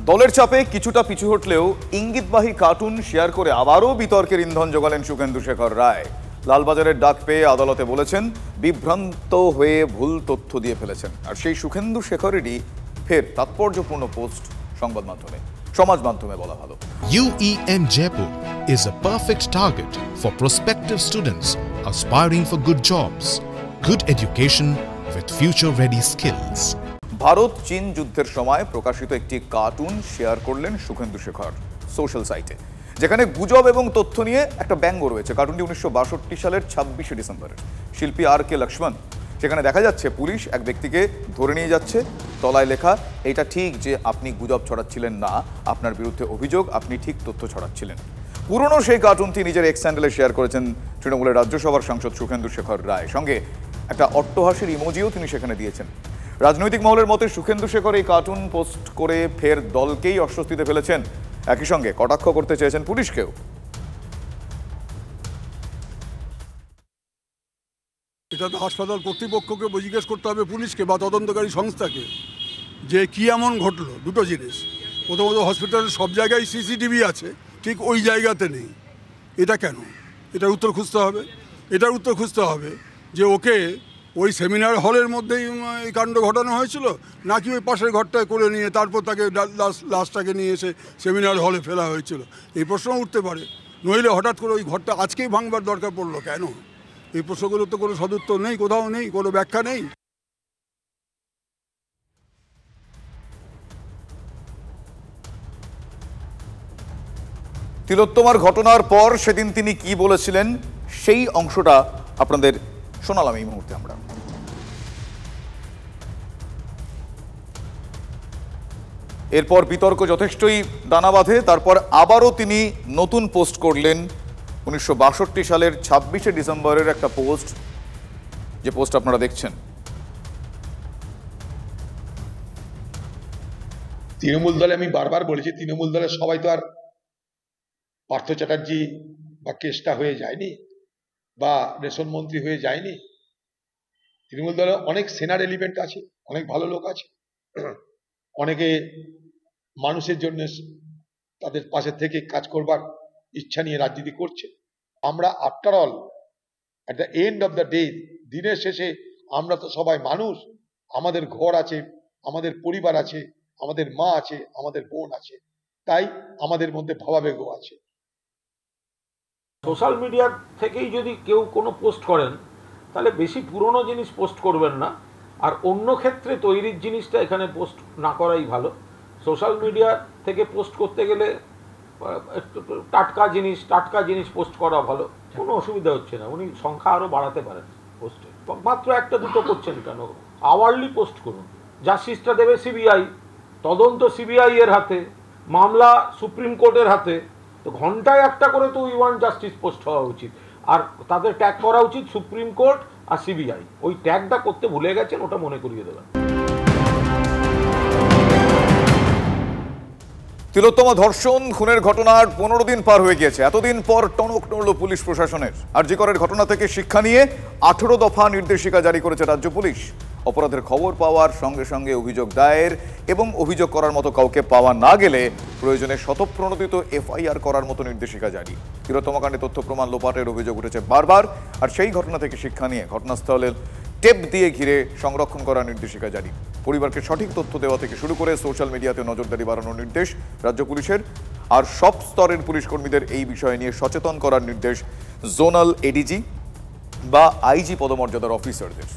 দলের চাপে কিছুটা পিছু হটলেও ইঙ্গিতবাহী কার্টুন শেয়ার করে আবারও বিতর্কের ইন্ধন জোগালেন সুখেন্দু শেখর রায়। লালবাজারের ডাক পেয়ে আদালতে বলেছেন বিভ্রান্ত হয়ে ভুল তথ্য দিয়ে ফেলেছেন। আর সেই সুখেন্দু শেখরেরই ফের তাৎপর্যপূর্ণ পোস্ট সংবাদ মাধ্যমে, সমাজ মাধ্যমে বলা ভালো। UEM Jaipur is a perfect target for prospective students aspiring for good jobs, good education with future-ready skills. Bharat চীন যুদ্ধের সময় প্রকাশিত একটি কার্টুন শেয়ার করলেন সুখেন্দু শেখর সোশ্যাল সাইটে, যেখানে গুজব এবং তথ্য নিয়ে একটা ব্যঙ্গ রয়েছে। কার্টুনটি 1962 সালের 26শে ডিসেম্বরের। শিল্পী R.K. লক্ষ্মণ। সেখানে দেখা যাচ্ছে পুলিশ এক ব্যক্তিকে ধরে নিয়ে যাচ্ছে, তলায় লেখা, এটা ঠিক যে আপনি গুজব ছড়াচ্ছিলেন না, আপনার বিরুদ্ধে অভিযোগ, আপনি ঠিক তথ্য ছড়াচ্ছিলেন। পুরনো সেই কার্টুনটি নিজের এক্স হ্যান্ডেলে শেয়ার করেছেন তৃণমূলের রাজ্যসভার সাংসদ সুখেন্দু শেখর রায়। সঙ্গে একটা অট্টহাসির ইমোজিও তিনি সেখানে দিয়েছেন। রাজনৈতিক মহলের মতে সুখেন্দু শেখর এই কার্টুন পোস্ট করে ফের দলকেই অস্বস্তিতে ফেলেছেন। একই সঙ্গে কটাক্ষ করতে চেয়েছেন পুলিশকেও। এটা তো হাসপাতাল কর্তৃপক্ষকে জিজ্ঞেস করতে হবে, পুলিশকে বা তদন্তকারী সংস্থাকে, যে কি এমন ঘটলো। দুটো জিনিস, প্রথমত হসপিটালের সব জায়গায় CCTV আছে, ঠিক ওই জায়গাতে নেই। এটা কেন? এটার উত্তর খুঁজতে হবে। এটার উত্তর খুঁজতে হবে যে ওকে ওই সেমিনার হলের মধ্যেই এই কাণ্ড ঘটানো হয়েছিল, নাকি ওই পাশের ঘরটায় করে নিয়ে তারপর তাকে লাশটাকে নিয়ে এসে সেমিনার হলে ফেলা হয়েছিল। এই প্রশ্ন উঠতে পারে। নইলে হঠাৎ করে ওই ঘরটা আজকেই ভাঙবার দরকার পড়লো কেন? এই প্রশ্নগুলোর তো কোনো সদুত্তর নেই, কোথাও নেই, কোনো ব্যাখ্যা নেই। তিলোত্তমার ঘটনার পর সেদিন তিনি কি বলেছিলেন সেই অংশটা আপনাদের শোনালাম এই মুহূর্তে আমরা। এরপর বিতর্ক যথেষ্টই দানা বাঁধে। তারপর আবারও তিনি নতুন পোস্ট করলেন 1962 সালের 26শে ডিসেম্বরের একটা পোস্ট, যে পোস্ট আপনারা দেখছেন। তৃণমূল দলে আমি বারবার বলেছি, তৃণমূল দলের সবাই তো আর পার্থ চ্যাটার্জি বা কেষ্টা হয়ে যায়নি, বা রেশন মন্ত্রী হয়ে যায়নি। তৃণমূল দলে অনেক সেনার এলিমেন্ট আছে, অনেক ভালো লোক আছে, অনেকে মানুষের জন্য তাদের পাশে থেকে কাজ করবার ইচ্ছা নিয়ে রাজনীতি করছে। আমরা after all at the end of the day, দিনের শেষে আমরা তো সবাই মানুষ। আমাদের ঘর আছে, আমাদের পরিবার আছে, আমাদের মা আছে, আমাদের বোন আছে, তাই আমাদের মধ্যে ভাবাবেগও আছে। সোশ্যাল মিডিয়া থেকেই যদি কেউ কোনো পোস্ট করেন, তাহলে বেশি পুরনো জিনিস পোস্ট করবেন না, আর অন্য ক্ষেত্রে তৈরির জিনিসটা এখানে পোস্ট না করাই ভালো। সোশ্যাল মিডিয়া থেকে পোস্ট করতে গেলে টাটকা জিনিস পোস্ট করা ভালো, কোনো অসুবিধা হচ্ছে না। উনি সংখ্যা আরও বাড়াতে পারেন পোস্টে, মাত্র একটা দুটো করছেন কেন? আওয়ারলি পোস্ট করুন। জাস্টিসটা দেবে CBI, তদন্ত CBI এর হাতে, মামলা সুপ্রিম কোর্টের হাতে। তো ঘন্টায় একটা করে তো উই ওয়ান্ট জাস্টিস পোস্ট হওয়া উচিত, আর তাদের ট্যাগ করা উচিত সুপ্রিম কোর্ট আর CBI। ওই ট্যাগটা করতে ভুলে গেছেন, ওটা মনে করিয়ে দেবেন। তিলোত্তমা ধর্ষণ খুনের ঘটনার 15 দিন পার হয়ে গিয়েছে। এতদিন পর টনক নড়ল পুলিশ প্রশাসনের। আরজিকরের ঘটনা থেকে শিক্ষা নিয়ে 18 দফা নির্দেশিকা জারি করেছে রাজ্য পুলিশ। অপরাধের খবর পাওয়ার সঙ্গে সঙ্গে অভিযোগ দায়ের এবং অভিযোগ করার মতো কাউকে পাওয়া না গেলে প্রয়োজনে স্বতঃপ্রণোদিত FIR করার মতো নির্দেশিকা জারি। তিলোত্তমা কাণ্ডে তথ্য প্রমাণ লোপাটের অভিযোগ উঠেছে বারবার, আর সেই ঘটনা থেকে শিক্ষা নিয়ে ঘটনাস্থলে টেপ দিয়ে ঘিরে সংরক্ষণ করার নির্দেশিকা জারি। পরিবারকে সঠিক তথ্য দেওয়া থেকে শুরু করে সোশ্যাল মিডিয়াতে নজরদারি বাড়ানোর নির্দেশ রাজ্য পুলিশের। আর সব স্তরের পুলিশ কর্মীদের এই বিষয় নিয়ে সচেতন করার নির্দেশ জোনাল ADG বা IG পদমর্যাদার অফিসারদের।